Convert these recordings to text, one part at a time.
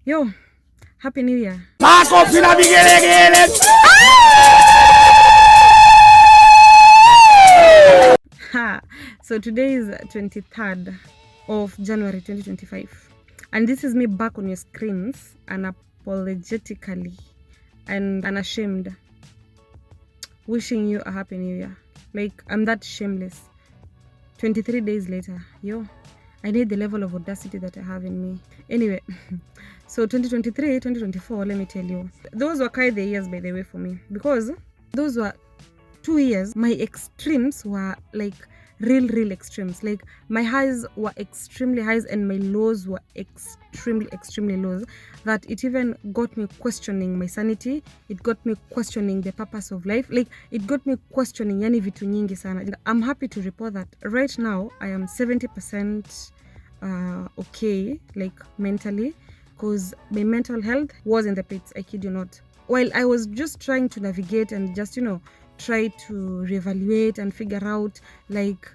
Yo, Happy New Year. So today is 23rd of January 2025. And this is me back on your screens unapologetically and unashamed wishing you a Happy New Year. Like, I'm that shameless. 23 days later, yo, I need the level of audacity that I have in me. Anyway, so 2023, 2024, let me tell you. Those were kind of the years, by the way, for me. Because those were 2 years, my extremes were like real extremes. Like, my highs were extremely highs and my lows were extremely lows, that it even got me questioning my sanity. It got me questioning the purpose of life. Like, it got me questioning yani vitu nyingi sana. And I'm happy to report that right now I am 70% okay, like mentally, because my mental health was in the pits, I kid you not. While I was just trying to navigate and just, try to reevaluate and figure out, like,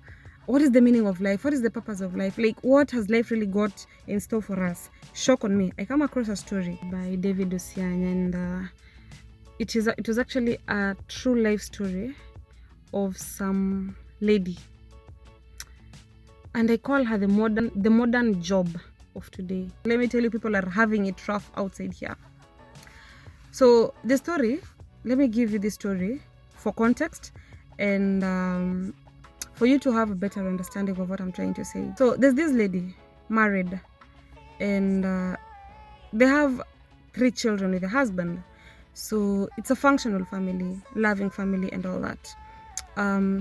what is the meaning of life? What is the purpose of life? Like, what has life really got in store for us? Shock on me. I come across a story by David Ocean, and it was actually a true life story of some lady. And I call her the modern Job of today. Let me tell you, people are having it rough outside here. So the story, let me give you the story for context and for you to have a better understanding of what I'm trying to say. So there's this lady, married, and they have 3 children with a husband. So it's a functional family, loving family and all that.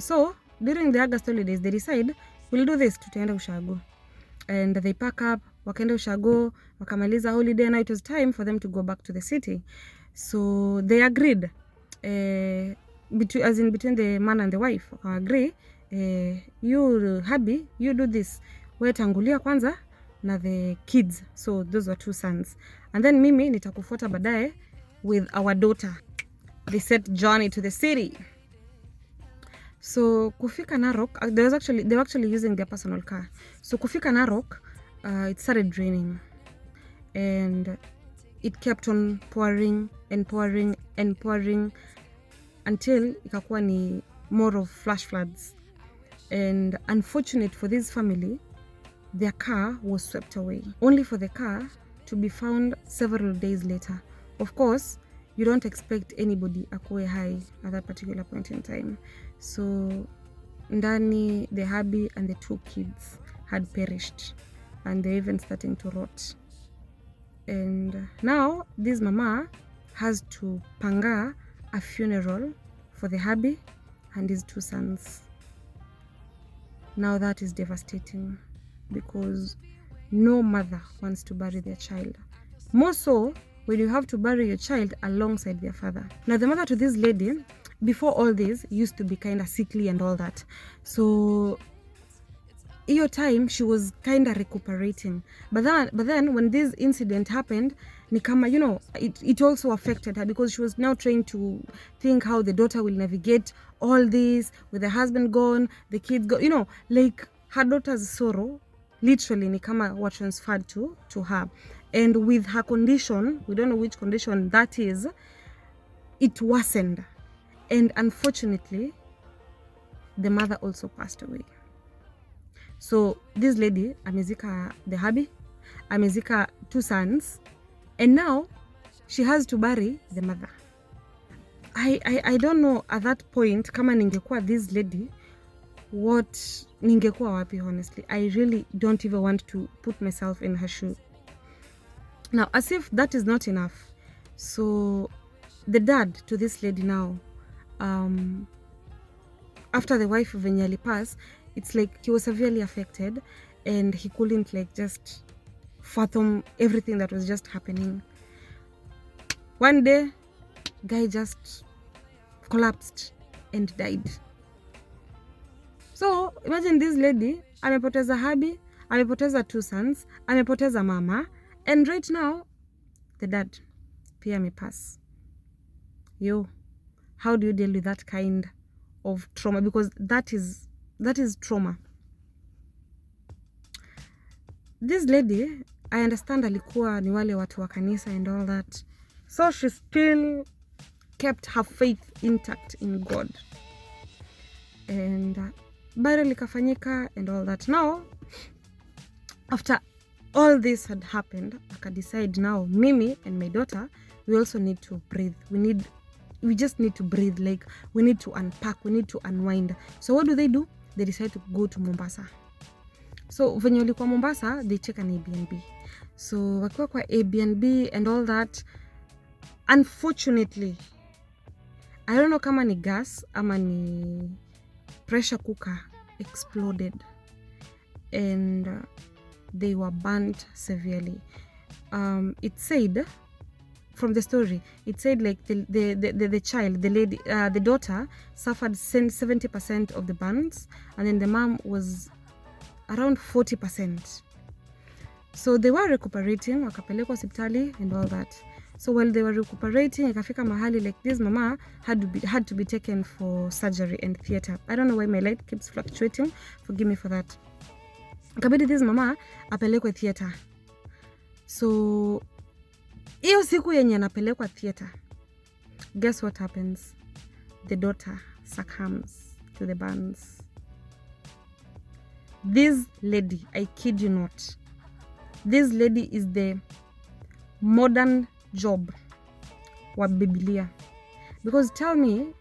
So during the August holidays, they decide, we'll do this, tutaenda ushago. And they pack up, wakaenda ushago, wakamaliza holiday, and it was time for them to go back to the city. So they agreed, between the man and the wife, agree, you Habi, you do this, we tangulia kwanza na the kids. So those were 2 sons, and then mimi nitakufuata baadaye with our daughter. They set journey to the city. So kufika Narok, they were actually using their personal car. So kufika Narok, it started raining, and it kept on pouring until ikakuwa ni more of flash floods. And unfortunate for this family, their car was swept away, only for the car to be found several days later. Of course, you don't expect anybody akuwe high at that particular point in time. So ndani, the hubby and the 2 kids had perished, and they're even starting to rot. And now this mama has to panga a funeral for the hubby and his 2 sons. Now that is devastating, because no mother wants to bury their child, more so when you have to bury your child alongside their father. Now the mother to this lady, before all this, used to be kind of sickly and all that. So your time she was kind of recuperating, but then when this incident happened, ni kama, it also affected her, because she was now trying to think how the daughter will navigate all this with the husband gone, the kids gone, like her daughter's sorrow literally ni kama what transferred to her. And with her condition, we don't know which condition that is, it worsened, and unfortunately the mother also passed away. So this lady amezika the hubby, amezika 2 sons, and now she has to bury the mother. I don't know at that point kama ningekuwa this lady, what ningekuwa wapi, honestly. I really don't even want to put myself in her shoe. Now, as if that is not enough, so the dad to this lady now, after the wife venye alipass, it's like he was severely affected, and he couldn't like just fathom everything that was just happening. One day, guy just collapsed and died. So imagine this lady, amepoteza hubby, amepoteza 2 sons, amepoteza mama, and right now the dad pia amepass. Yo, how do you deal with that kind of trauma? Because that is trauma. This lady I understand alikuwa ni wale watu wa kanisa and all that, so she still kept her faith intact in God, and burial likafanyika and all that. Now after all this had happened, aka decide now mimi and my daughter, we also need to breathe. We just need to breathe, like we need to unpack, we need to unwind. So what do? They decide to go to Mombasa. So venye walikuwa Mombasa, they check an Airbnb. So wakiwa kwa Airbnb and all that, unfortunately, I don't know kama ni gas ama ni pressure cooker exploded, and they were burnt severely. It said from the story, it said like the child, the lady, the daughter suffered 70% of the burns, and then the mom was around 40%. So they were recuperating, wakapelekwa hospitali and all that. So while they were recuperating, ikafika mahali like this mama had to be taken for surgery and theater. I don't know why my light keeps fluctuating, forgive me for that. Ikabidi this mama apelekwe theater. So hiyo siku yenye anapelekwa theater, guess what happens? The daughter succumbs to the burns. This lady, I kid you not, this lady is the modern Job wa Biblia. Because tell me,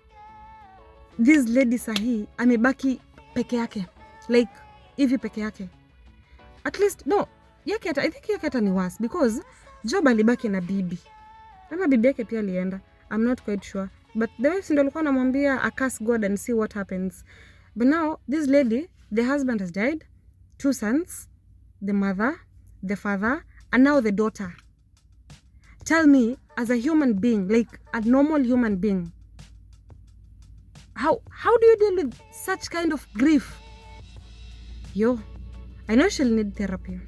this lady sahi amebaki peke yake, like hivi peke yake. At least no, yake hata, I think yake hata ni worse, because Job alibaki na bibi, ama bibi yake pia alienda, I'm not quite sure, but the wife ndio alikuwa anamwambia curse God and see what happens. But now this lady, the husband has died, 2 sons, the mother, the father, and now the daughter. Tell me, as a human being, like a normal human being, how do you deal with such kind of grief? Yo, I know she'll need therapy,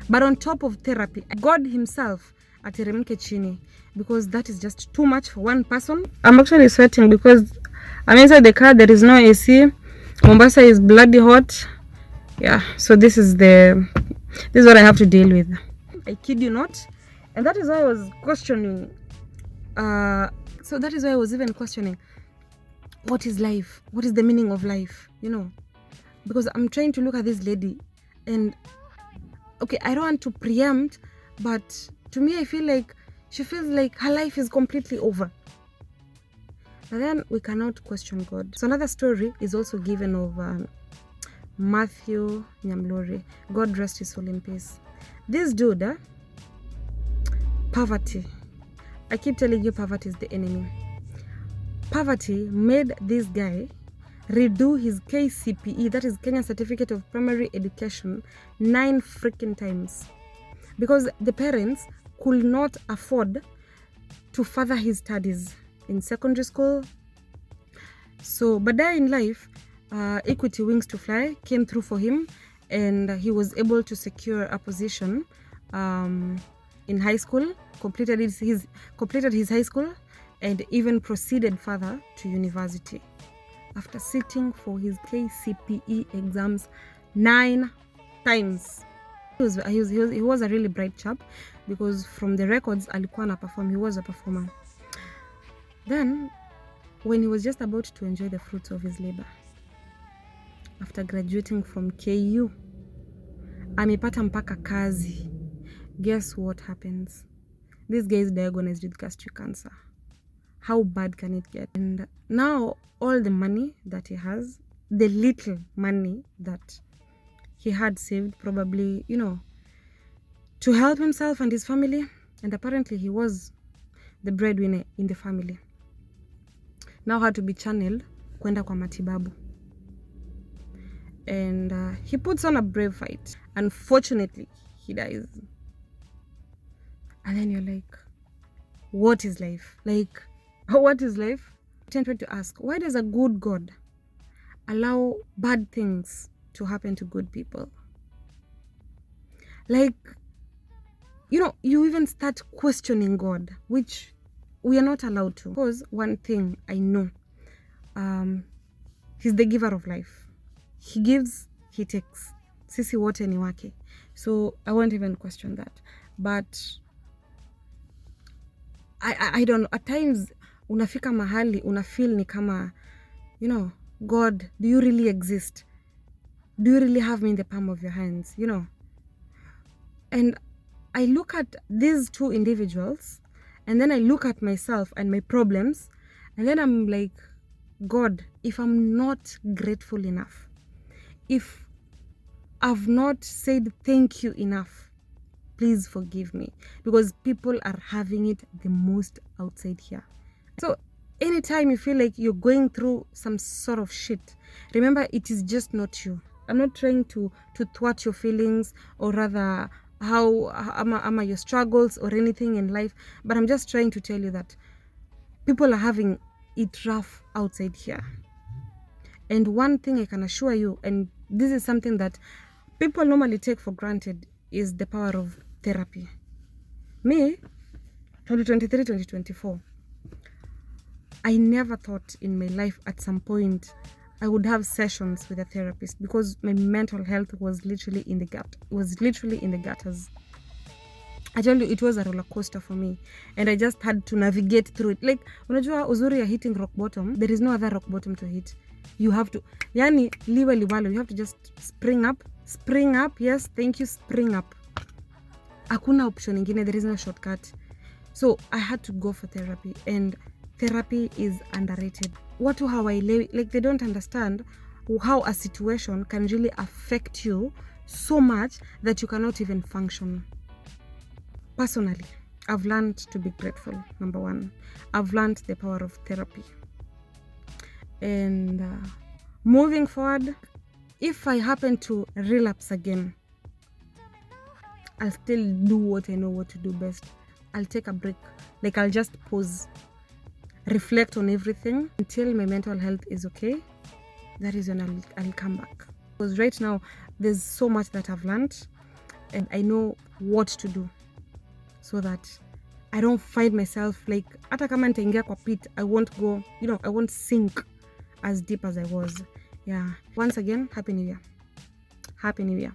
but on top of therapy, God himself ateremke chini, because that is just too much for one person. I'm actually sweating because I'm inside the car, there is no AC. Mombasa is bloody hot. Yeah, so this is what I have to deal with. I kid you not. And that is why I was questioning. So that is why I was even questioning, what is life? What is the meaning of life? You know, because I'm trying to look at this lady, and okay, I don't want to preempt, but to me, I feel like she feels like her life is completely over. But then we cannot question God. So another story is also given of Matthew Nyamlori. God rest his soul in peace. This dude, poverty. I keep telling you, poverty is the enemy. Poverty made this guy redo his KCPE, that is Kenya Certificate of Primary Education, 9 freaking times, because the parents could not afford to further his studies in secondary school. So baadaye in life, Equity Wings to Fly came through for him, and he was able to secure a position in high school, completed his high school, and even proceeded further to university after sitting for his KCPE exams 9 times. He was a really bright chap, because from the records alikuwa na perform, he was a performer. Then when he was just about to enjoy the fruits of his labor, after graduating from KU, amepata mpaka kazi. Guess what happens? This guy is diagnosed with gastric cancer. How bad can it get? And now all the money that he has, the little money that he had saved, probably, you know, to help himself and his family, and apparently he was the breadwinner in the family, now had to be channeled kwenda kwa matibabu. And he puts on a brave fight. Unfortunately, he dies. And then you're like, what is life? Like, what is life? I'm tempted to ask, why does a good God allow bad things to happen to good people? Like, you know, you even start questioning God, which we are not allowed to. Because one thing I know, he's the giver of life. He gives, he takes. sisi wote ni wake, so I won't even question that. But I don't know, at times unafika mahali unafeel ni kama, you know, God, do you really exist? Do you really have me in the palm of your hands? You know, and I look at these two individuals, and then I look at myself and my problems, and then I'm like, God, if I'm not grateful enough, if I've not said thank you enough, please forgive me, because people are having it the most outside here. So anytime you feel like you're going through some sort of shit, remember, it is just not you. I'm not trying to thwart your feelings, or rather how ama your struggles or anything in life, but I'm just trying to tell you that people are having it rough outside here. And one thing I can assure you, and this is something that people normally take for granted, is the power of therapy. Me, 2023, 2024, I never thought in my life at some point I would have sessions with a therapist, because my mental health was literally in the gut. It was literally in the gutters. I tell you, it was a roller coaster for me, and I just had to navigate through it. Like, unajua uzuri ya hitting rock bottom, there is no other rock bottom to hit. You have to, yani liwe liwalo, you have to just spring up, yes, thank you, spring up. Hakuna option ingine, there is no shortcut. So I had to go for therapy, and therapy is underrated. Watu hawaelewi, like they don't understand how a situation can really affect you so much that you cannot even function. Personally, I've learned to be grateful, number one. I've learned the power of therapy. And moving forward, if I happen to relapse again, I'll still do what I know what to do best. I'll take a break. Like, I'll just pause, reflect on everything until my mental health is okay. That is when I'll come back. Because right now, there's so much that I've learned, and I know what to do, so that I don't find myself like, hata kama nitaingia kwa pit, I won't go, you know, I won't sink as deep as I was. Yeah. Once again, Happy New Year. Happy New Year.